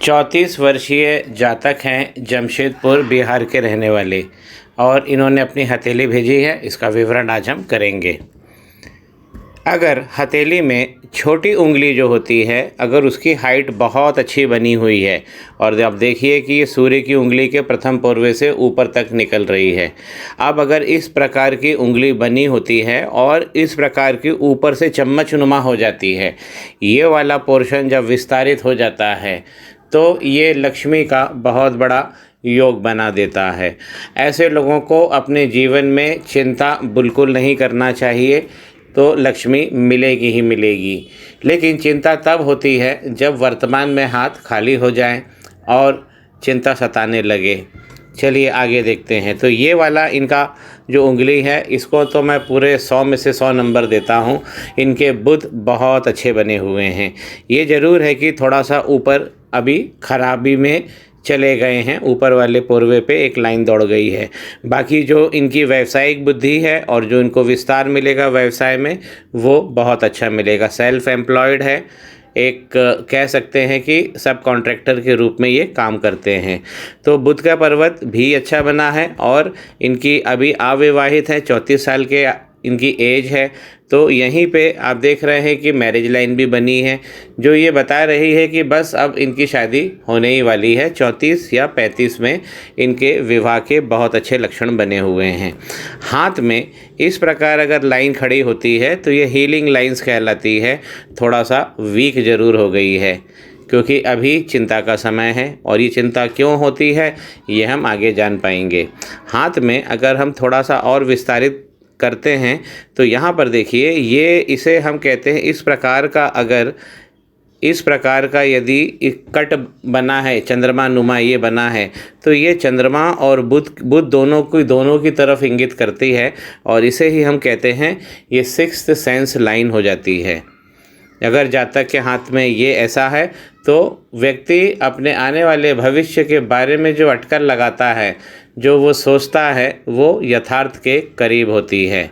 34 वर्षीय जातक हैं, जमशेदपुर बिहार के रहने वाले, और इन्होंने अपनी हथेली भेजी है। इसका विवरण आज हम करेंगे। अगर हथेली में छोटी उंगली जो होती है, अगर उसकी हाइट बहुत अच्छी बनी हुई है, और अब देखिए कि ये सूर्य की उंगली के प्रथम पोर्वे से ऊपर तक निकल रही है। अब अगर इस प्रकार की उंगली बनी होती है और इस प्रकार की ऊपर से चम्मच नुमा हो जाती है, ये वाला पोर्शन जब विस्तारित हो जाता है तो ये लक्ष्मी का बहुत बड़ा योग बना देता है। ऐसे लोगों को अपने जीवन में चिंता बिल्कुल नहीं करना चाहिए, तो लक्ष्मी मिलेगी ही मिलेगी। लेकिन चिंता तब होती है जब वर्तमान में हाथ खाली हो जाए और चिंता सताने लगे। चलिए आगे देखते हैं। तो ये वाला इनका जो उंगली है, इसको तो मैं पूरे 100 में से 100 नंबर देता हूँ। इनके बुध बहुत अच्छे बने हुए हैं। ये ज़रूर है कि थोड़ा सा ऊपर अभी खराबी में चले गए हैं, ऊपर वाले पोर्वे पे एक लाइन दौड़ गई है। बाकी जो इनकी व्यावसायिक बुद्धि है और जो इनको विस्तार मिलेगा व्यवसाय में, वो बहुत अच्छा मिलेगा। सेल्फ एम्प्लॉयड है, एक कह सकते हैं कि सब कॉन्ट्रैक्टर के रूप में ये काम करते हैं। तो बुध का पर्वत भी अच्छा बना है और इनकी अभी अविवाहित है, 34 साल के इनकी एज है। तो यहीं पे आप देख रहे हैं कि मैरिज लाइन भी बनी है, जो ये बता रही है कि बस अब इनकी शादी होने ही वाली है। 34 या 35 में इनके विवाह के बहुत अच्छे लक्षण बने हुए हैं। हाथ में इस प्रकार अगर लाइन खड़ी होती है तो ये हीलिंग लाइंस कहलाती है। थोड़ा सा वीक ज़रूर हो गई है, क्योंकि अभी चिंता का समय है, और ये चिंता क्यों होती है ये हम आगे जान पाएंगे। हाथ में अगर हम थोड़ा सा और विस्तारित करते हैं तो यहाँ पर देखिए, ये इसे हम कहते हैं इस प्रकार का, अगर इस प्रकार का यदि एक कट बना है, चंद्रमा नुमा ये बना है, तो ये चंद्रमा और बुध दोनों की तरफ इंगित करती है, और इसे ही हम कहते हैं ये सिक्स्थ सेंस लाइन हो जाती है। अगर जातक के हाथ में ये ऐसा है तो व्यक्ति अपने आने वाले भविष्य के बारे में जो अटकल लगाता है, जो वो सोचता है, वो यथार्थ के करीब होती है।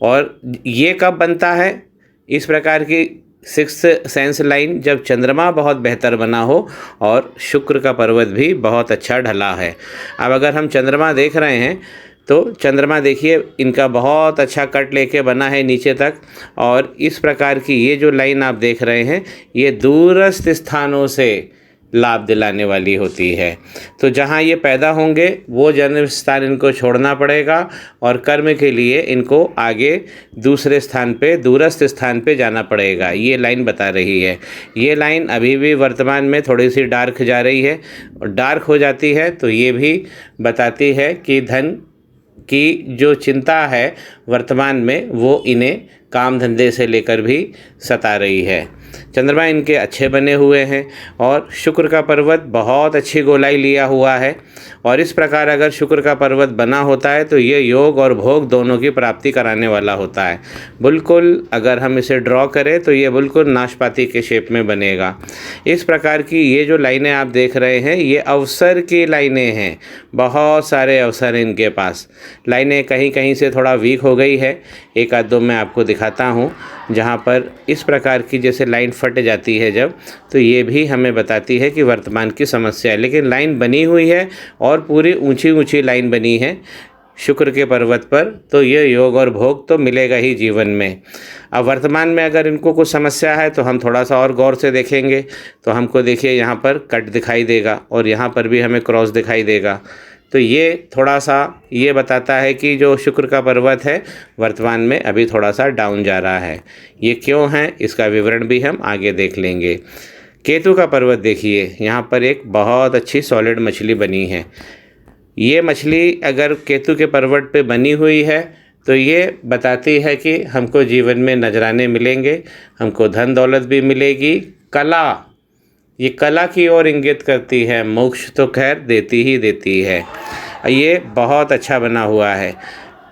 और ये कब बनता है इस प्रकार की सिक्स्थ सेंस लाइन? जब चंद्रमा बहुत बेहतर बना हो और शुक्र का पर्वत भी बहुत अच्छा ढला है। अब अगर हम चंद्रमा देख रहे हैं तो चंद्रमा देखिए इनका बहुत अच्छा कट लेके बना है नीचे तक, और इस प्रकार की ये जो लाइन आप देख रहे हैं, ये दूरस्थ स्थानों से लाभ दिलाने वाली होती है। तो जहाँ ये पैदा होंगे वो जन्म स्थान इनको छोड़ना पड़ेगा, और कर्म के लिए इनको आगे दूसरे स्थान पे, दूरस्थ स्थान पे जाना पड़ेगा। ये लाइन बता रही है। ये लाइन अभी भी वर्तमान में थोड़ी सी डार्क जा रही है, और डार्क हो जाती है तो ये भी बताती है कि धन की जो चिंता है वर्तमान में, वो इन्हें काम धंधे से लेकर भी सता रही है। चंद्रमा इनके अच्छे बने हुए हैं, और शुक्र का पर्वत बहुत अच्छी गोलाई लिया हुआ है। और इस प्रकार अगर शुक्र का पर्वत बना होता है तो ये योग और भोग दोनों की प्राप्ति कराने वाला होता है। बिल्कुल अगर हम इसे ड्रॉ करें तो ये बिल्कुल नाशपाती के शेप में बनेगा। इस प्रकार की ये जो लाइनें आप देख रहे हैं, ये अवसर की लाइनें हैं। बहुत सारे अवसर इनके पास। लाइनें कहीं कहीं से थोड़ा वीक हो गई है, एक आध दो मैं आपको दिखाता हूँ जहाँ पर इस प्रकार की जैसे लाइन फट जाती है जब, तो ये भी हमें बताती है कि वर्तमान की समस्या है। लेकिन लाइन बनी हुई है और पूरी ऊंची ऊंची लाइन बनी है शुक्र के पर्वत पर, तो ये योग और भोग तो मिलेगा ही जीवन में। अब वर्तमान में अगर इनको कुछ समस्या है तो हम थोड़ा सा और गौर से देखेंगे तो हमको देखिए यहाँ पर कट दिखाई देगा, और यहाँ पर भी हमें क्रॉस दिखाई देगा। तो ये थोड़ा सा ये बताता है कि जो शुक्र का पर्वत है वर्तमान में अभी थोड़ा सा डाउन जा रहा है। ये क्यों है इसका विवरण भी हम आगे देख लेंगे। केतु का पर्वत देखिए, यहाँ पर एक बहुत अच्छी सॉलिड मछली बनी है। ये मछली अगर केतु के पर्वत पे बनी हुई है तो ये बताती है कि हमको जीवन में नजराने मिलेंगे, हमको धन दौलत भी मिलेगी। कला, ये कला की ओर इंगित करती है। मोक्ष तो खैर देती ही देती है। ये बहुत अच्छा बना हुआ है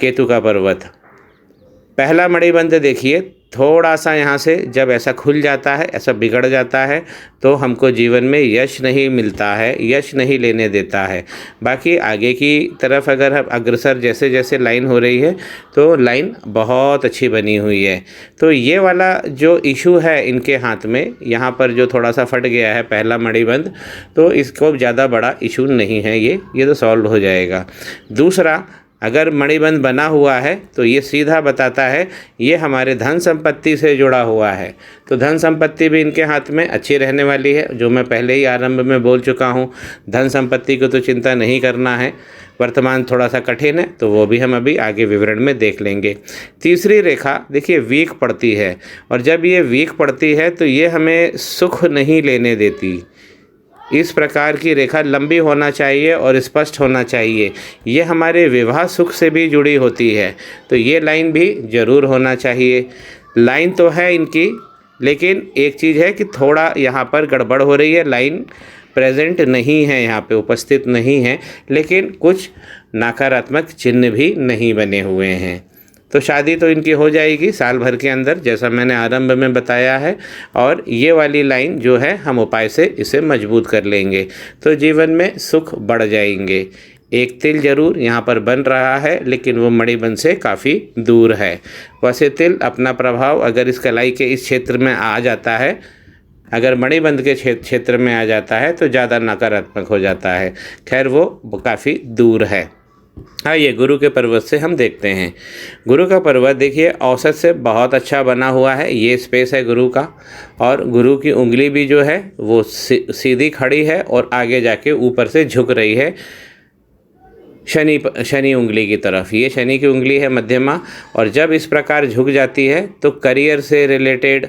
केतु का पर्वत। पहला मणिबंध देखिए, थोड़ा सा यहाँ से जब ऐसा खुल जाता है, ऐसा बिगड़ जाता है, तो हमको जीवन में यश नहीं मिलता है, यश नहीं लेने देता है। बाकी आगे की तरफ अगर हम अग्रसर जैसे जैसे लाइन हो रही है तो लाइन बहुत अच्छी बनी हुई है। तो ये वाला जो इशू है इनके हाथ में, यहाँ पर जो थोड़ा सा फट गया है पहला मणिबंध, तो इसको ज़्यादा बड़ा इशू नहीं है, ये तो सॉल्व हो जाएगा। दूसरा, अगर मणिबंध बना हुआ है तो ये सीधा बताता है ये हमारे धन संपत्ति से जुड़ा हुआ है। तो धन संपत्ति भी इनके हाथ में अच्छी रहने वाली है, जो मैं पहले ही आरंभ में बोल चुका हूँ। धन संपत्ति को तो चिंता नहीं करना है। वर्तमान थोड़ा सा कठिन है, तो वो भी हम अभी आगे विवरण में देख लेंगे। तीसरी रेखा देखिए वीक पड़ती है, और जब ये वीक पड़ती है तो ये हमें सुख नहीं लेने देती। इस प्रकार की रेखा लंबी होना चाहिए और स्पष्ट होना चाहिए। ये हमारे विवाह सुख से भी जुड़ी होती है, तो ये लाइन भी ज़रूर होना चाहिए। लाइन तो है इनकी, लेकिन एक चीज़ है कि थोड़ा यहाँ पर गड़बड़ हो रही है। लाइन प्रेजेंट नहीं है, यहाँ पे उपस्थित नहीं है, लेकिन कुछ नकारात्मक चिन्ह भी नहीं बने हुए हैं। तो शादी तो इनकी हो जाएगी साल भर के अंदर, जैसा मैंने आरंभ में बताया है। और ये वाली लाइन जो है हम उपाय से इसे मजबूत कर लेंगे तो जीवन में सुख बढ़ जाएंगे। एक तिल जरूर यहाँ पर बन रहा है, लेकिन वो मणिबंध से काफ़ी दूर है। वैसे तिल अपना प्रभाव अगर इस कलाई के इस क्षेत्र में आ जाता है, अगर मणिबंध के क्षेत्र में आ जाता है तो ज़्यादा नकारात्मक हो जाता है। खैर वो काफ़ी दूर है। आइए गुरु के पर्वत से हम देखते हैं। गुरु का पर्वत देखिए औसत से बहुत अच्छा बना हुआ है। ये स्पेस है गुरु का, और गुरु की उंगली भी जो है वो सीधी खड़ी है और आगे जाके ऊपर से झुक रही है शनि उंगली की तरफ। ये शनि की उंगली है मध्यमा, और जब इस प्रकार झुक जाती है तो करियर से रिलेटेड,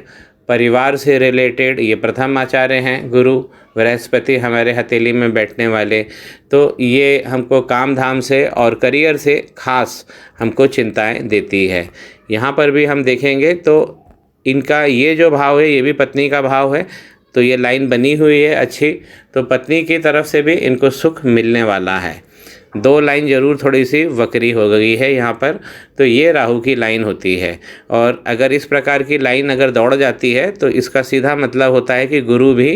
परिवार से रिलेटेड, ये प्रथम आचार्य हैं गुरु बृहस्पति हमारे हथेली में बैठने वाले, तो ये हमको काम धाम से और करियर से खास हमको चिंताएं देती है। यहाँ पर भी हम देखेंगे तो इनका ये जो भाव है ये भी पत्नी का भाव है, तो ये लाइन बनी हुई है अच्छी, तो पत्नी की तरफ से भी इनको सुख मिलने वाला है। दो लाइन ज़रूर थोड़ी सी वक्री हो गई है यहाँ पर, तो ये राहु की लाइन होती है। और अगर इस प्रकार की लाइन अगर दौड़ जाती है तो इसका सीधा मतलब होता है कि गुरु भी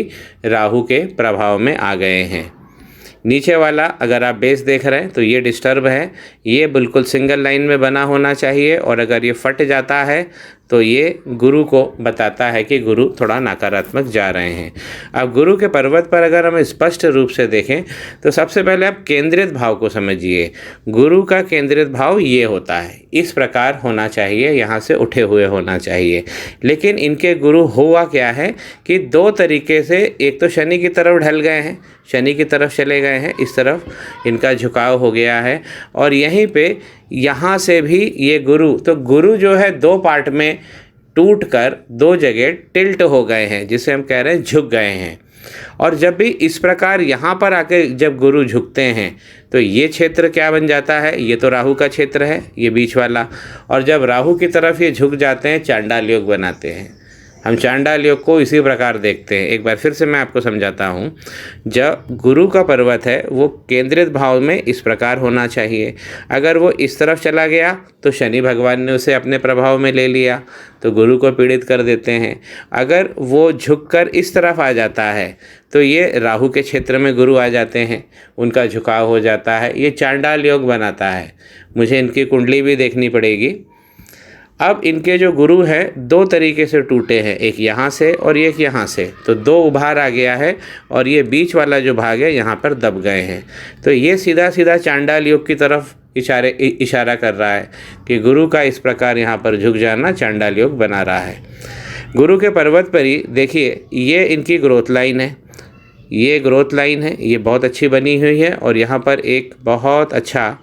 राहु के प्रभाव में आ गए हैं। नीचे वाला अगर आप बेस देख रहे हैं तो ये डिस्टर्ब है, ये बिल्कुल सिंगल लाइन में बना होना चाहिए, और अगर ये फट जाता है तो ये गुरु को बताता है कि गुरु थोड़ा नकारात्मक जा रहे हैं। अब गुरु के पर्वत पर अगर हम स्पष्ट रूप से देखें तो सबसे पहले आप केंद्रित भाव को समझिए। गुरु का केंद्रित भाव ये होता है, इस प्रकार होना चाहिए, यहाँ से उठे हुए होना चाहिए। लेकिन इनके गुरु हुआ क्या है कि दो तरीके से, एक तो शनि की तरफ ढल गए हैं, शनि की तरफ चले गए हैं, इस तरफ इनका झुकाव हो गया है, और यहीं पे यहाँ से भी ये गुरु, तो गुरु जो है दो पार्ट में टूट कर दो जगह टिल्ट हो गए हैं, जिसे हम कह रहे हैं झुक गए हैं। और जब भी इस प्रकार यहाँ पर आके जब गुरु झुकते हैं तो ये क्षेत्र क्या बन जाता है, ये तो राहु का क्षेत्र है, ये बीच वाला, और जब राहु की तरफ ये झुक जाते हैं चांडाल योग बनाते हैं। हम चांडाल योग को इसी प्रकार देखते हैं। एक बार फिर से मैं आपको समझाता हूँ। जब गुरु का पर्वत है वो केंद्रित भाव में इस प्रकार होना चाहिए। अगर वो इस तरफ चला गया तो शनि भगवान ने उसे अपने प्रभाव में ले लिया, तो गुरु को पीड़ित कर देते हैं। अगर वो झुककर इस तरफ आ जाता है तो ये राहु के क्षेत्र में गुरु आ जाते हैं, उनका झुकाव हो जाता है, ये चांडाल योग बनाता है। मुझे इनकी कुंडली भी देखनी पड़ेगी। अब इनके जो गुरु हैं दो तरीके से टूटे हैं, एक यहाँ से और एक यहाँ से, तो दो उभार आ गया है, और ये बीच वाला जो भाग है यहाँ पर दब गए हैं। तो ये सीधा सीधा चांडाल योग की तरफ इशारा कर रहा है कि गुरु का इस प्रकार यहाँ पर झुक जाना चांडाल योग बना रहा है। गुरु के पर्वत पर ही देखिए ये इनकी ग्रोथ लाइन है, ये ग्रोथ लाइन है, ये बहुत अच्छी बनी हुई है, और यहाँ पर एक बहुत अच्छा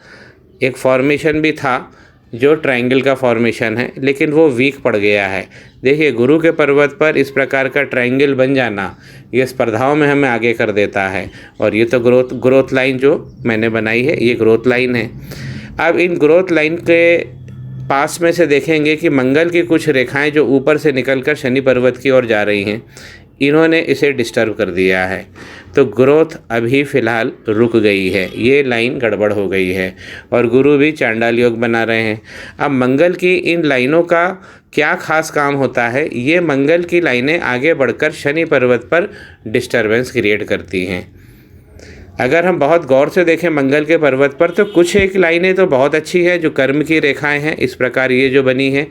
एक फॉर्मेशन भी था जो ट्रायंगल का फॉर्मेशन है, लेकिन वो वीक पड़ गया है। देखिए गुरु के पर्वत पर इस प्रकार का ट्रायंगल बन जाना ये स्पर्धाओं में हमें आगे कर देता है, और ये तो ग्रोथ लाइन जो मैंने बनाई है ये ग्रोथ लाइन है। अब इन ग्रोथ लाइन के पास में से देखेंगे कि मंगल की कुछ रेखाएं जो ऊपर से निकलकर शनि पर्वत की ओर जा रही हैं, इन्होंने इसे डिस्टर्ब कर दिया है, तो ग्रोथ अभी फ़िलहाल रुक गई है, ये लाइन गड़बड़ हो गई है और गुरु भी चांडाल योग बना रहे हैं। अब मंगल की इन लाइनों का क्या खास काम होता है, ये मंगल की लाइनें आगे बढ़कर शनि पर्वत पर डिस्टरबेंस क्रिएट करती हैं। अगर हम बहुत गौर से देखें मंगल के पर्वत पर, तो कुछ एक लाइनें तो बहुत अच्छी है जो कर्म की रेखाएं हैं, इस प्रकार ये जो बनी है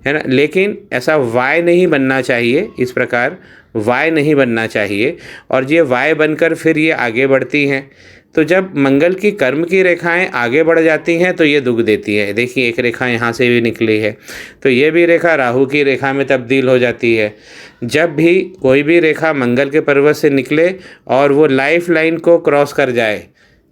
ना, लेकिन ऐसा वाय नहीं बनना चाहिए, इस प्रकार वाय नहीं बनना चाहिए और ये वाय बनकर फिर ये आगे बढ़ती हैं। तो जब मंगल की कर्म की रेखाएं आगे बढ़ जाती हैं तो ये दुख देती है। देखिए एक रेखा यहाँ से भी निकली है, तो ये भी रेखा राहु की रेखा में तब्दील हो जाती है। जब भी कोई भी रेखा मंगल के पर्वत से निकले और वो लाइफ लाइन को क्रॉस कर जाए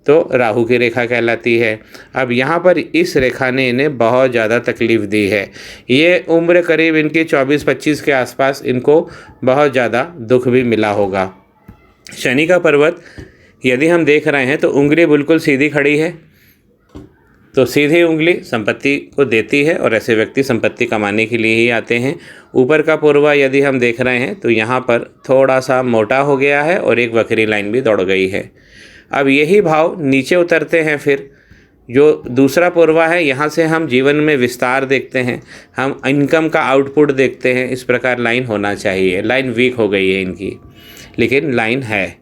तो राहु की रेखा कहलाती है। अब यहाँ पर इस रेखा ने इन्हें बहुत ज़्यादा तकलीफ़ दी है। ये उम्र करीब इनकी 24-25 के आसपास इनको बहुत ज़्यादा दुख भी मिला होगा। शनि का पर्वत यदि हम देख रहे हैं तो उंगली बिल्कुल सीधी खड़ी है, तो सीधी उंगली संपत्ति को देती है और ऐसे व्यक्ति संपत्ति कमाने के लिए ही आते हैं। ऊपर का पूर्वा यदि हम देख रहे हैं तो यहाँ पर थोड़ा सा मोटा हो गया है और एक वक्री लाइन भी दौड़ गई है। अब यही भाव नीचे उतरते हैं, फिर जो दूसरा पूर्वा है यहाँ से हम जीवन में विस्तार देखते हैं, हम इनकम का आउटपुट देखते हैं। इस प्रकार लाइन होना चाहिए। लाइन वीक हो गई है इनकी, लेकिन लाइन है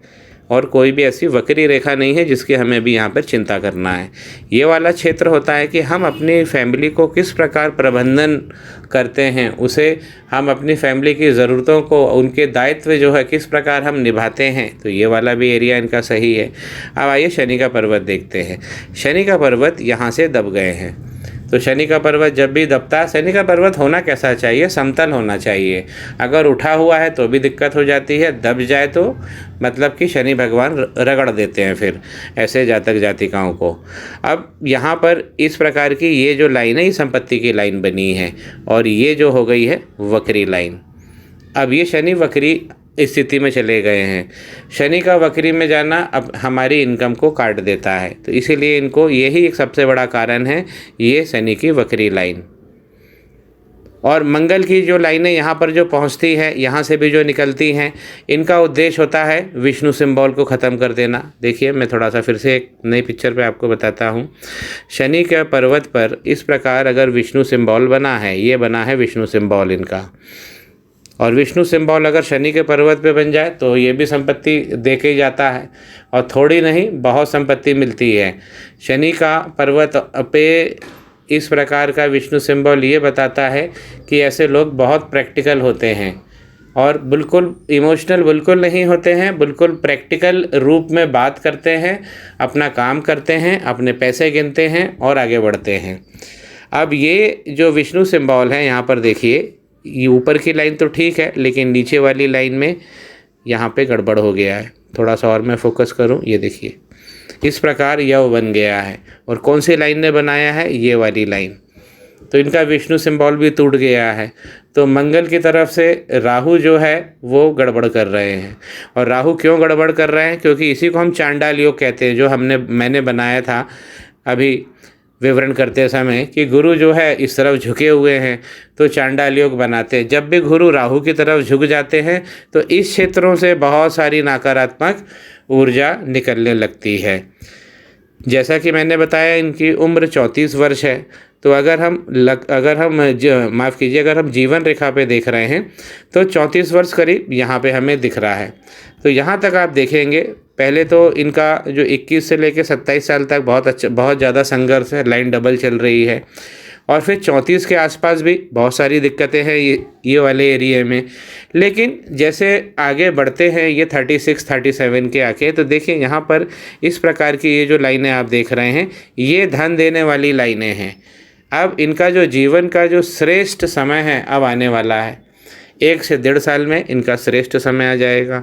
और कोई भी ऐसी वक्री रेखा नहीं है जिसकी हमें भी यहाँ पर चिंता करना है। ये वाला क्षेत्र होता है कि हम अपनी फैमिली को किस प्रकार प्रबंधन करते हैं, उसे हम अपनी फैमिली की ज़रूरतों को, उनके दायित्व जो है किस प्रकार हम निभाते हैं, तो ये वाला भी एरिया इनका सही है। अब आइए शनि का पर्वत देखते हैं। शनि का पर्वत यहाँ से दब गए हैं, तो शनि का पर्वत जब भी दबता है, शनि का पर्वत होना कैसा चाहिए, समतल होना चाहिए। अगर उठा हुआ है तो भी दिक्कत हो जाती है, दब जाए तो मतलब कि शनि भगवान रगड़ देते हैं फिर ऐसे जातक जातिकाओं को। अब यहाँ पर इस प्रकार की ये जो लाइन है, ये संपत्ति की लाइन बनी है और ये जो हो गई है वक्री लाइन। अब ये शनि वक्री स्थिति में चले गए हैं। शनि का वक्री में जाना अब हमारी इनकम को काट देता है, तो इसीलिए इनको यही एक सबसे बड़ा कारण है, ये शनि की वक्री लाइन। और मंगल की जो लाइनें यहाँ पर जो पहुँचती है, यहाँ से भी जो निकलती हैं, इनका उद्देश्य होता है विष्णु सिंबल को ख़त्म कर देना। देखिए मैं थोड़ा सा फिर से एक नई पिक्चर पे आपको बताता हूँ। शनि के पर्वत पर इस प्रकार अगर विष्णु सिंबल बना है, ये बना है विष्णु सिंबल इनका, और विष्णु सिंबल अगर शनि के पर्वत पे बन जाए तो ये भी संपत्ति दे के जाता है और थोड़ी नहीं बहुत संपत्ति मिलती है। शनि का पर्वत पे इस प्रकार का विष्णु सिंबल ये बताता है कि ऐसे लोग बहुत प्रैक्टिकल होते हैं और बिल्कुल इमोशनल बिल्कुल नहीं होते हैं, बिल्कुल प्रैक्टिकल रूप में बात करते हैं, अपना काम करते हैं, अपने पैसे गिनते हैं और आगे बढ़ते हैं। अब ये जो विष्णु सिंबल है यहाँ पर देखिए, ये ऊपर की लाइन तो ठीक है लेकिन नीचे वाली लाइन में यहाँ पे गड़बड़ हो गया है। थोड़ा सा और मैं फोकस करूँ, ये देखिए इस प्रकार यह बन गया है। और कौन सी लाइन ने बनाया है, ये वाली लाइन। तो इनका विष्णु सिंबल भी टूट गया है। तो मंगल की तरफ से राहु जो है वो गड़बड़ कर रहे हैं। और राहु क्यों गड़बड़ कर रहे हैं, क्योंकि इसी को हम चांडाल योग कहते हैं, जो मैंने बनाया था अभी विवरण करते समय कि गुरु जो है इस तरफ झुके हुए हैं तो चांडाल योग बनाते हैं। जब भी गुरु राहु की तरफ झुक जाते हैं तो इस क्षेत्रों से बहुत सारी नकारात्मक ऊर्जा निकलने लगती है। जैसा कि मैंने बताया इनकी उम्र 34 वर्ष है, तो अगर हम जीवन रेखा पे देख रहे हैं तो 34 वर्ष करीब यहाँ पे हमें दिख रहा है। तो यहाँ तक आप देखेंगे, पहले तो इनका जो 21 से लेकर 27 साल तक बहुत ज़्यादा संघर्ष है, लाइन डबल चल रही है। और फिर 34 के आसपास भी बहुत सारी दिक्कतें हैं ये वाले एरिया में। लेकिन जैसे आगे बढ़ते हैं ये 36-37 के आके, तो देखिए यहाँ पर इस प्रकार की ये जो लाइनें आप देख रहे हैं, ये धन देने वाली लाइनें हैं। अब इनका जो जीवन का जो श्रेष्ठ समय है अब आने वाला है। 1 से 1.5 साल में इनका श्रेष्ठ समय आ जाएगा।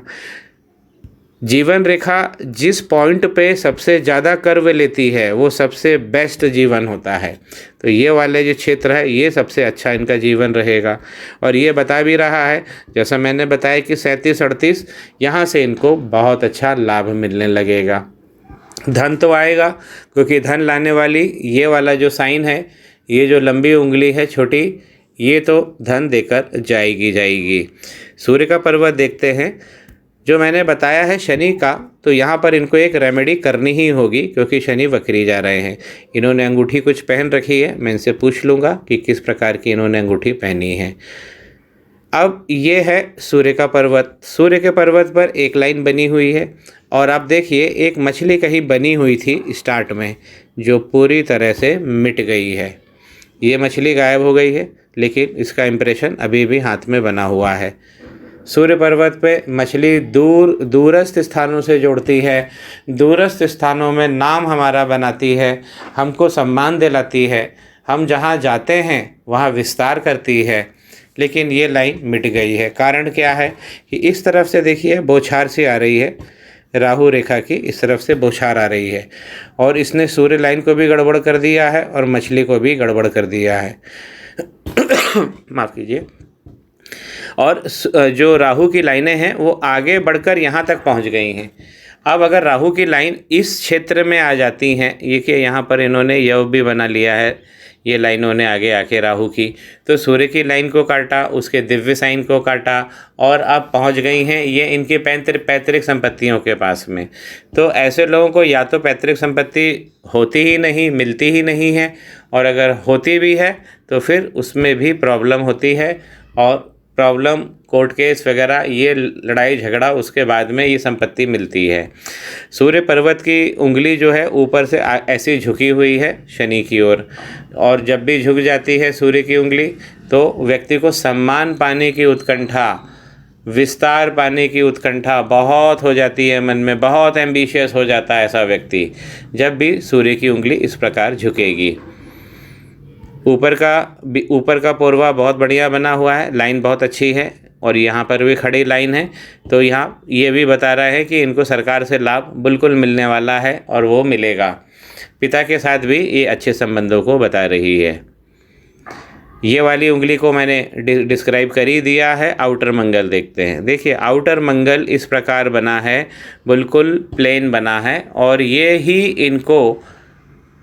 जीवन रेखा जिस पॉइंट पे सबसे ज़्यादा कर्व लेती है वो सबसे बेस्ट जीवन होता है। तो ये वाले जो क्षेत्र है ये सबसे अच्छा इनका जीवन रहेगा। और ये बता भी रहा है, जैसा मैंने बताया कि 37-38 यहाँ से इनको बहुत अच्छा लाभ मिलने लगेगा। धन तो आएगा, क्योंकि धन लाने वाली ये वाला जो साइन है, ये जो लंबी उंगली है छोटी, ये तो धन देकर जाएगी। सूर्य का पर्वत देखते हैं। जो मैंने बताया है शनि का, तो यहाँ पर इनको एक रेमेडी करनी ही होगी क्योंकि शनि वक्री जा रहे हैं। इन्होंने अंगूठी कुछ पहन रखी है, मैं इनसे पूछ लूँगा कि किस प्रकार की इन्होंने अंगूठी पहनी है। अब ये है सूर्य का पर्वत। सूर्य के पर्वत पर एक लाइन बनी हुई है और आप देखिए एक मछली कहीं बनी हुई थी स्टार्ट में, जो पूरी तरह से मिट गई है। ये मछली गायब हो गई है, लेकिन इसका इम्प्रेशन अभी भी हाथ में बना हुआ है। सूर्य पर्वत पे मछली दूरस्थ स्थानों से जोड़ती है, दूरस्थ स्थानों में नाम हमारा बनाती है, हमको सम्मान दिलाती है, हम जहाँ जाते हैं वहाँ विस्तार करती है। लेकिन ये लाइन मिट गई है। कारण क्या है कि इस तरफ से देखिए बौछार सी आ रही है, राहु रेखा की इस तरफ से बौछार आ रही है और इसने सूर्य लाइन को भी गड़बड़ कर दिया है और मछली को भी गड़बड़ कर दिया है। माफ़ कीजिए। और जो राहु की लाइनें हैं वो आगे बढ़कर यहाँ तक पहुँच गई हैं। अब अगर राहु की लाइन इस क्षेत्र में आ जाती हैं, ये कि यहाँ पर इन्होंने यव भी बना लिया है, ये लाइनों ने आगे आके राहु की, तो सूर्य की लाइन को काटा, उसके दिव्य साइन को काटा और अब पहुंच गई हैं ये इनकी पैतृक संपत्तियों के पास में। तो ऐसे लोगों को या तो पैतृक संपत्ति होती ही नहीं, मिलती ही नहीं है, और अगर होती भी है तो फिर उसमें भी प्रॉब्लम होती है और प्रॉब्लम कोर्ट केस वगैरह, ये लड़ाई झगड़ा, उसके बाद में ये संपत्ति मिलती है। सूर्य पर्वत की उंगली जो है ऊपर से ऐसी झुकी हुई है शनि की ओर, और जब भी झुक जाती है सूर्य की उंगली तो व्यक्ति को सम्मान पाने की उत्कंठा, विस्तार पाने की उत्कंठा बहुत हो जाती है मन में, बहुत एम्बिशियस हो जाता है ऐसा व्यक्ति जब भी सूर्य की उंगली इस प्रकार झुकेगी। ऊपर का पोरवा बहुत बढ़िया बना हुआ है, लाइन बहुत अच्छी है और यहाँ पर भी खड़ी लाइन है, तो यहाँ ये भी बता रहा है कि इनको सरकार से लाभ बिल्कुल मिलने वाला है और वो मिलेगा। पिता के साथ भी ये अच्छे संबंधों को बता रही है। ये वाली उंगली को मैंने डिस्क्राइब कर ही दिया है। आउटर मंगल देखते हैं। देखिए आउटर मंगल इस प्रकार बना है, बिल्कुल प्लेन बना है और ये ही इनको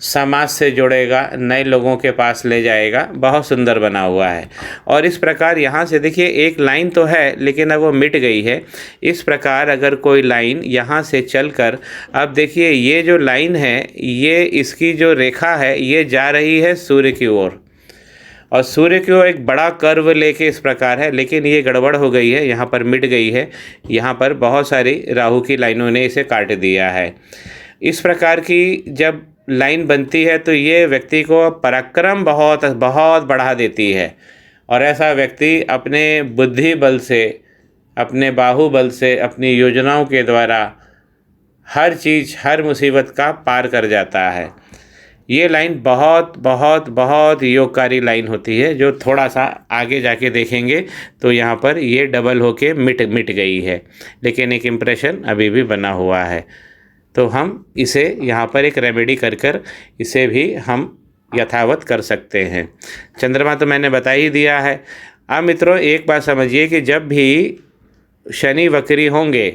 समाज से जोड़ेगा, नए लोगों के पास ले जाएगा। बहुत सुंदर बना हुआ है और इस प्रकार यहाँ से देखिए एक लाइन तो है लेकिन अब वो मिट गई है। इस प्रकार अगर कोई लाइन यहाँ से चलकर, अब देखिए ये जो लाइन है, ये इसकी जो रेखा है ये जा रही है सूर्य की ओर और सूर्य की ओर एक बड़ा कर्व लेके इस प्रकार है, लेकिन ये गड़बड़ हो गई है, यहाँ पर मिट गई है। यहाँ पर बहुत सारी राहु की लाइनों ने इसे काट दिया है। इस प्रकार की जब लाइन बनती है तो ये व्यक्ति को पराक्रम बहुत बहुत बढ़ा देती है और ऐसा व्यक्ति अपने बुद्धि बल से, अपने बाहुबल से, अपनी योजनाओं के द्वारा हर चीज़, हर मुसीबत का पार कर जाता है। ये लाइन बहुत बहुत बहुत योगकारी लाइन होती है, जो थोड़ा सा आगे जाके देखेंगे तो यहाँ पर ये डबल होके मिट गई है, लेकिन एक इम्प्रेशन अभी भी बना हुआ है। तो हम इसे यहाँ पर एक रेमेडी कर इसे भी हम यथावत कर सकते हैं। चंद्रमा तो मैंने बता ही दिया है। अब मित्रों एक बात समझिए कि जब भी शनि वक्री होंगे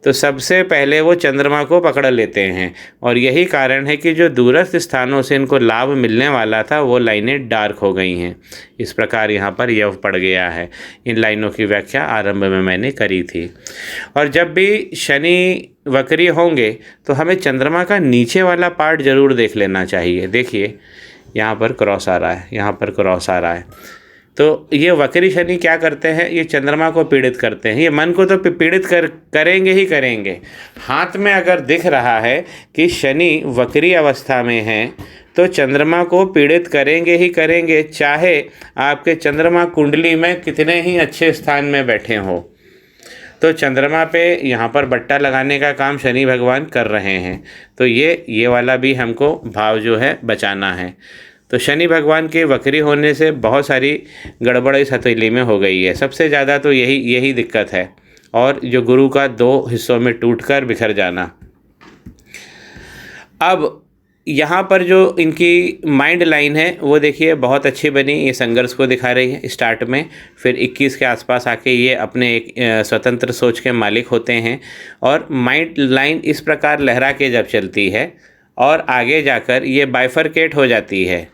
तो सबसे पहले वो चंद्रमा को पकड़ लेते हैं और यही कारण है कि जो दूरस्थ स्थानों से इनको लाभ मिलने वाला था वो लाइनें डार्क हो गई हैं। इस प्रकार यहाँ पर यव पड़ गया है। इन लाइनों की व्याख्या आरंभ में मैंने करी थी। और जब भी शनि वक्री होंगे तो हमें चंद्रमा का नीचे वाला पार्ट ज़रूर देख लेना चाहिए। देखिए यहाँ पर क्रॉस आ रहा है, यहाँ पर क्रॉस आ रहा है। तो ये वक्री शनि क्या करते हैं, ये चंद्रमा को पीड़ित करते हैं। ये मन को तो पीड़ित करेंगे ही करेंगे। हाथ में अगर दिख रहा है कि शनि वक्री अवस्था में है तो चंद्रमा को पीड़ित करेंगे ही करेंगे, चाहे आपके चंद्रमा कुंडली में कितने ही अच्छे स्थान में बैठे हो। तो चंद्रमा पे यहाँ पर बट्टा लगाने का काम शनि भगवान कर रहे हैं। तो ये वाला भी हमको भाव जो है बचाना है। तो शनि भगवान के वक्री होने से बहुत सारी गड़बड़ इस हथेली में हो गई है। सबसे ज़्यादा तो यही दिक्कत है, और जो गुरु का 2 हिस्सों में टूटकर बिखर जाना। अब यहाँ पर जो इनकी माइंड लाइन है वो देखिए बहुत अच्छी बनी। ये संघर्ष को दिखा रही है स्टार्ट में, फिर 21 के आसपास आके ये अपने एक स्वतंत्र सोच के मालिक होते हैं और माइंड लाइन इस प्रकार लहरा के जब चलती है और आगे जाकर ये बाइफरकेट हो जाती है।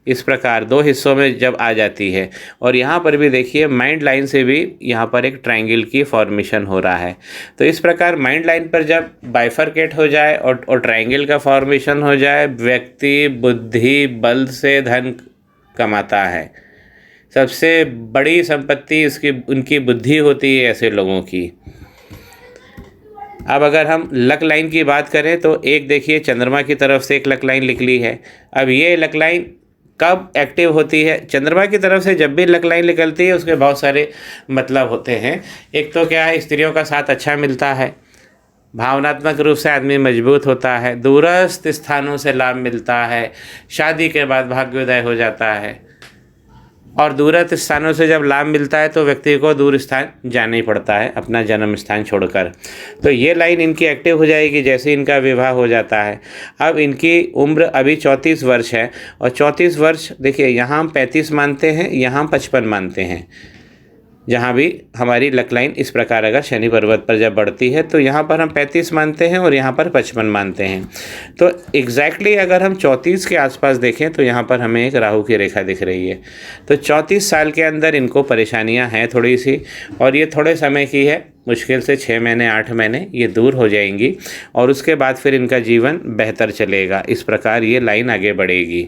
इस प्रकार दो हिस्सों में जब आ जाती है। और यहाँ पर भी देखिए माइंड लाइन से भी यहाँ पर एक ट्रायंगल की फॉर्मेशन हो रहा है। तो इस प्रकार माइंड लाइन पर जब बाइफरकेट हो जाए और ट्रायंगल का फॉर्मेशन हो जाए, व्यक्ति बुद्धि बल से धन कमाता है। सबसे बड़ी संपत्ति इसकी उनकी बुद्धि होती है ऐसे लोगों की। अब अगर हम लक लाइन की बात करें तो एक देखिए चंद्रमा की तरफ से एक लक लाइन निकली है। अब ये लक लाइन कब एक्टिव होती है? चंद्रमा की तरफ से जब भी लक लाइन निकलती है उसके बहुत सारे मतलब होते हैं। एक तो क्या है, स्त्रियों का साथ अच्छा मिलता है, भावनात्मक रूप से आदमी मजबूत होता है, दूरस्थ स्थानों से लाभ मिलता है, शादी के बाद भाग्योदय हो जाता है। और दूरस्थ स्थानों से जब लाभ मिलता है तो व्यक्ति को दूर स्थान जाना ही पड़ता है अपना जन्म स्थान छोड़कर। तो ये लाइन इनकी एक्टिव हो जाएगी जैसे इनका विवाह हो जाता है। अब इनकी उम्र अभी 34 वर्ष है और 34 वर्ष देखिए यहाँ हम 35 मानते हैं, यहाँ हम 55 मानते हैं। जहाँ भी हमारी लक लाइन इस प्रकार अगर शनि पर्वत पर जब बढ़ती है तो यहाँ पर हम 35 मानते हैं और यहाँ पर 55 मानते हैं। तो एग्जैक्टली अगर हम 34 के आसपास देखें तो यहाँ पर हमें एक राहु की रेखा दिख रही है। तो 34 साल के अंदर इनको परेशानियाँ हैं थोड़ी सी, और ये थोड़े समय की है, मुश्किल से 6 महीने 8 महीने ये दूर हो जाएंगी और उसके बाद फिर इनका जीवन बेहतर चलेगा। इस प्रकार ये लाइन आगे बढ़ेगी।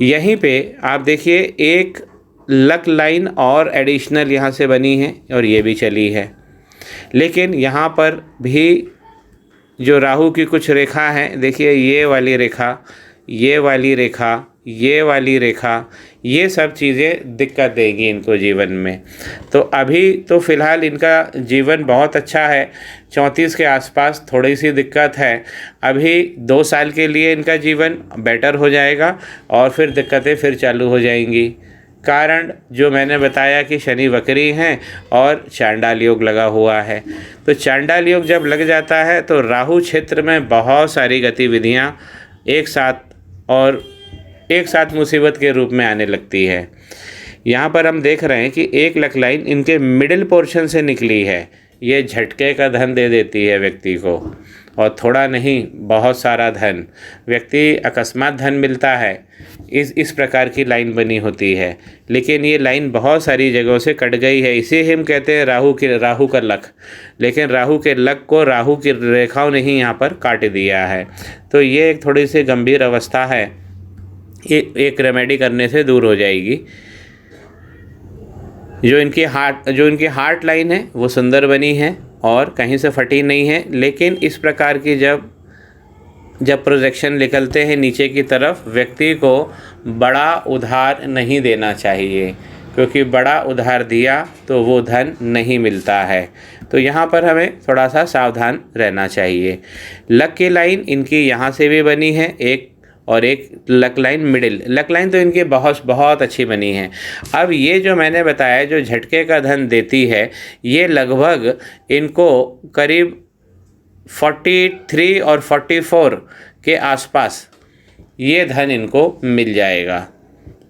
यहीं पर आप देखिए एक लक लाइन और एडिशनल यहाँ से बनी है और ये भी चली है, लेकिन यहाँ पर भी जो राहु की कुछ रेखा है, देखिए ये वाली रेखा, ये वाली रेखा, ये वाली रेखा, ये सब चीज़ें दिक्कत देंगी इनको जीवन में। तो अभी तो फ़िलहाल इनका जीवन बहुत अच्छा है, 34 के आसपास थोड़ी सी दिक्कत है। अभी 2 साल के लिए इनका जीवन बेटर हो जाएगा और फिर दिक्कतें फिर चालू हो जाएंगी। कारण जो मैंने बताया कि शनि वक्री हैं और चांडाल योग लगा हुआ है। तो चांडाल योग जब लग जाता है तो राहु क्षेत्र में बहुत सारी गतिविधियां एक साथ मुसीबत के रूप में आने लगती है। यहाँ पर हम देख रहे हैं कि एक लक लाइन इनके मिडिल पोर्शन से निकली है। ये झटके का धन दे देती है व्यक्ति को, और थोड़ा नहीं बहुत सारा धन, व्यक्ति अकस्मात धन मिलता है। इस प्रकार की लाइन बनी होती है, लेकिन ये लाइन बहुत सारी जगहों से कट गई है। इसे हम कहते हैं राहु का लक, लेकिन राहु के लक को राहु की रेखाओं ने ही यहाँ पर काट दिया है। तो ये एक थोड़ी सी गंभीर अवस्था है, एक रेमेडी करने से दूर हो जाएगी। जो इनकी हार्ट लाइन है वो सुंदर बनी है और कहीं से फटी नहीं है, लेकिन इस प्रकार की जब प्रोजेक्शन निकलते हैं नीचे की तरफ, व्यक्ति को बड़ा उधार नहीं देना चाहिए, क्योंकि बड़ा उधार दिया तो वो धन नहीं मिलता है। तो यहाँ पर हमें थोड़ा सा सावधान रहना चाहिए। लक की लाइन इनकी यहाँ से भी बनी है एक, और एक luck line middle. Luck line तो इनकी बहुत अच्छी बनी है। अब ये जो मैंने बताया जो झटके का धन देती है, ये लगभग इनको करीब 43 और 44 के आसपास ये धन इनको मिल जाएगा।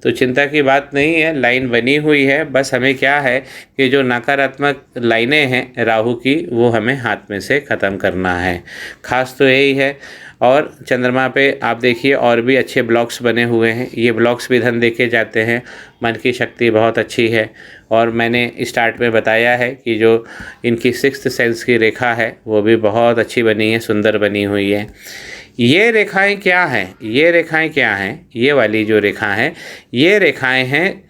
तो चिंता की बात नहीं है, लाइन बनी हुई है। बस हमें क्या है कि जो नकारात्मक लाइनें हैं राहु की, वो हमें हाथ में से ख़त्म करना है। खास तो यही है। और चंद्रमा पे आप देखिए और भी अच्छे ब्लॉक्स बने हुए हैं। ये ब्लॉक्स भी धन देके जाते हैं। मन की शक्ति बहुत अच्छी है। और मैंने स्टार्ट में बताया है कि जो इनकी 6th सेंस की रेखा है वो भी बहुत अच्छी बनी है, सुंदर बनी हुई है। ये रेखाएं क्या हैं? ये वाली जो रेखा है, ये रेखाएं हैं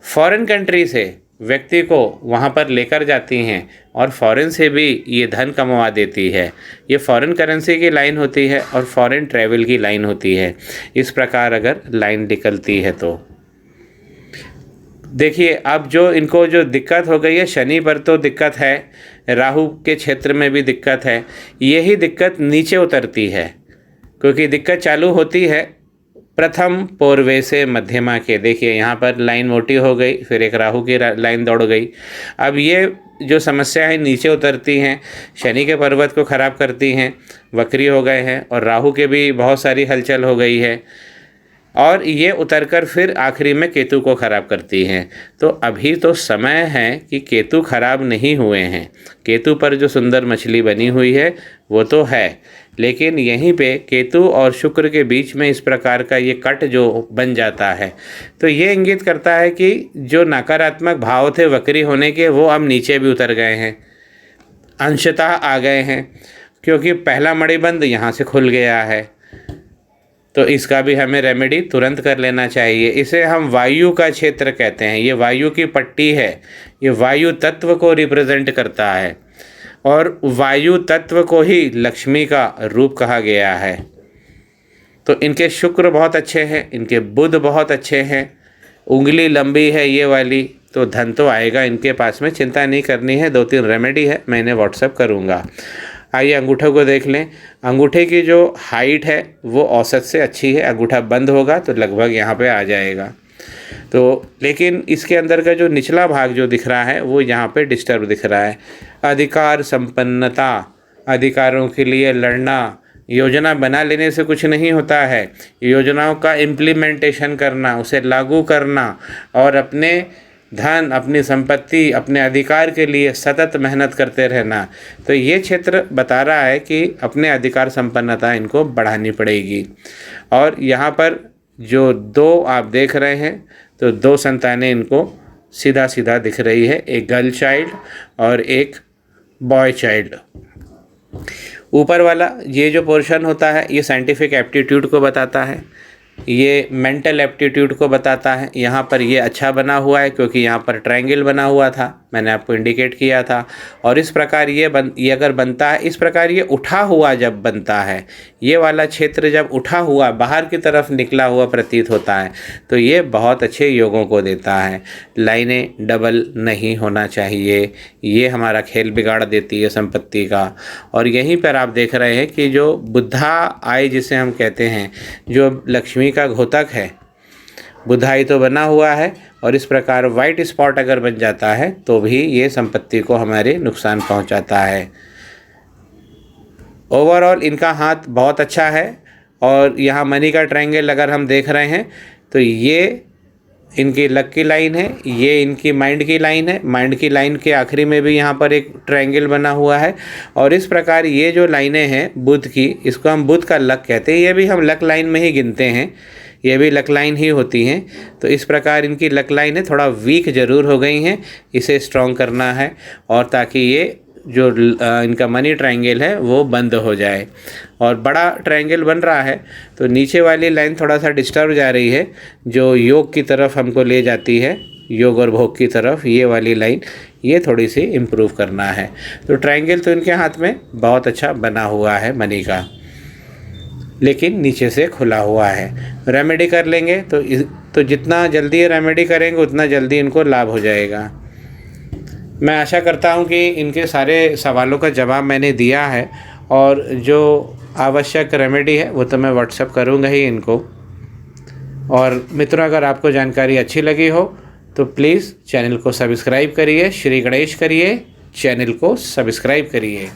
फॉरेन कंट्री से व्यक्ति को वहाँ पर लेकर जाती हैं और फॉरेन से भी ये धन कमवा देती है। ये फॉरेन करेंसी की लाइन होती है और फॉरेन ट्रैवल की लाइन होती है। इस प्रकार अगर लाइन निकलती है तो देखिए, अब जो इनको जो दिक्कत हो गई है, शनि पर तो दिक्कत है, राहु के क्षेत्र में भी दिक्कत है। यही दिक्कत नीचे उतरती है, क्योंकि दिक्कत चालू होती है प्रथम पूर्वे से मध्यमा के। देखिए यहाँ पर लाइन मोटी हो गई, फिर एक राहु की लाइन दौड़ गई। अब ये जो समस्या है नीचे उतरती हैं, शनि के पर्वत को ख़राब करती हैं, वक्री हो गए हैं, और राहु के भी बहुत सारी हलचल हो गई है, और ये उतरकर फिर आखिरी में केतु को ख़राब करती हैं। तो अभी तो समय है कि केतु ख़राब नहीं हुए हैं। केतु पर जो सुंदर मछली बनी हुई है वो तो है, लेकिन यहीं पे केतु और शुक्र के बीच में इस प्रकार का ये कट जो बन जाता है, तो ये इंगित करता है कि जो नकारात्मक भाव थे वक्री होने के, वो अब नीचे भी उतर गए हैं, अंशतः आ गए हैं, क्योंकि पहला मणिबंध यहाँ से खुल गया है। तो इसका भी हमें रेमेडी तुरंत कर लेना चाहिए। इसे हम वायु का क्षेत्र कहते हैं, ये वायु की पट्टी है, ये वायु तत्व को रिप्रेजेंट करता है और वायु तत्व को ही लक्ष्मी का रूप कहा गया है। तो इनके शुक्र बहुत अच्छे हैं, इनके बुध बहुत अच्छे हैं, उंगली लंबी है ये वाली, तो धन तो आएगा इनके पास में, चिंता नहीं करनी है। 2-3 रेमेडी है, मैं इन्हें व्हाट्सअप करूँगा। आइए अंगूठे को देख लें। अंगूठे की जो हाइट है वो औसत से अच्छी है, अंगूठा बंद होगा तो लगभग यहाँ पे आ जाएगा। तो लेकिन इसके अंदर का जो निचला भाग जो दिख रहा है वो यहाँ पे डिस्टर्ब दिख रहा है। अधिकार संपन्नता, अधिकारों के लिए लड़ना, योजना बना लेने से कुछ नहीं होता है, योजनाओं का इम्प्लीमेंटेशन करना, उसे लागू करना और अपने धन, अपनी संपत्ति, अपने अधिकार के लिए सतत मेहनत करते रहना। तो ये क्षेत्र बता रहा है कि अपने अधिकार संपन्नता इनको बढ़ानी पड़ेगी। और यहाँ पर जो 2 आप देख रहे हैं, तो 2 संतानें इनको सीधा सीधा दिख रही है, एक गर्ल चाइल्ड और एक बॉय चाइल्ड। ऊपर वाला ये जो पोर्शन होता है ये साइंटिफिक एप्टीट्यूड को बताता है, ये मेंटल एप्टीट्यूड को बताता है। यहाँ पर ये अच्छा बना हुआ है क्योंकि यहाँ पर ट्रायंगल बना हुआ था, मैंने आपको इंडिकेट किया था। और इस प्रकार ये अगर बनता है, इस प्रकार ये उठा हुआ जब बनता है, ये वाला क्षेत्र जब उठा हुआ बाहर की तरफ निकला हुआ प्रतीत होता है, तो ये बहुत अच्छे योगों को देता है। लाइनें डबल नहीं होना चाहिए, ये हमारा खेल बिगाड़ देती है संपत्ति का। और यहीं पर आप देख रहे हैं कि जो बुद्धा आई जिसे हम कहते हैं, जो लक्ष्मी का घोतक है, बुधाई तो बना हुआ है, और इस प्रकार वाइट स्पॉट अगर बन जाता है तो भी ये संपत्ति को हमारे नुकसान पहुंचाता है। ओवरऑल इनका हाथ बहुत अच्छा है। और यहाँ मनी का ट्रायंगल अगर हम देख रहे हैं तो ये इनकी लक की लाइन है, ये इनकी माइंड की लाइन है, माइंड की लाइन के आखिरी में भी यहाँ पर एक ट्रायंगल बना हुआ है। और इस प्रकार ये जो लाइनें हैं बुध की, इसको हम बुध का लक कहते हैं, ये भी हम लक लाइन में ही गिनते हैं, ये भी लक लाइन ही होती हैं। तो इस प्रकार इनकी लक लाइनें थोड़ा वीक ज़रूर हो गई हैं, इसे स्ट्रॉन्ग करना है और ताकि ये जो इनका मनी ट्रायंगल है वो बंद हो जाए। और बड़ा ट्रायंगल बन रहा है तो नीचे वाली लाइन थोड़ा सा डिस्टर्ब जा रही है, जो योग की तरफ हमको ले जाती है, योग और भोग की तरफ, ये वाली लाइन ये थोड़ी सी इम्प्रूव करना है। तो ट्रायंगल तो इनके हाथ में बहुत अच्छा बना हुआ है मनी का, लेकिन नीचे से खुला हुआ है। रेमेडी कर लेंगे तो जितना जल्दी ये रेमेडी करेंगे उतना जल्दी इनको लाभ हो जाएगा। मैं आशा करता हूं कि इनके सारे सवालों का जवाब मैंने दिया है, और जो आवश्यक रेमेडी है वो तो मैं व्हाट्सएप करूंगा ही इनको। और मित्रों, अगर आपको जानकारी अच्छी लगी हो तो प्लीज़ चैनल को सब्सक्राइब करिए, श्री गणेश करिए, चैनल को सब्सक्राइब करिए।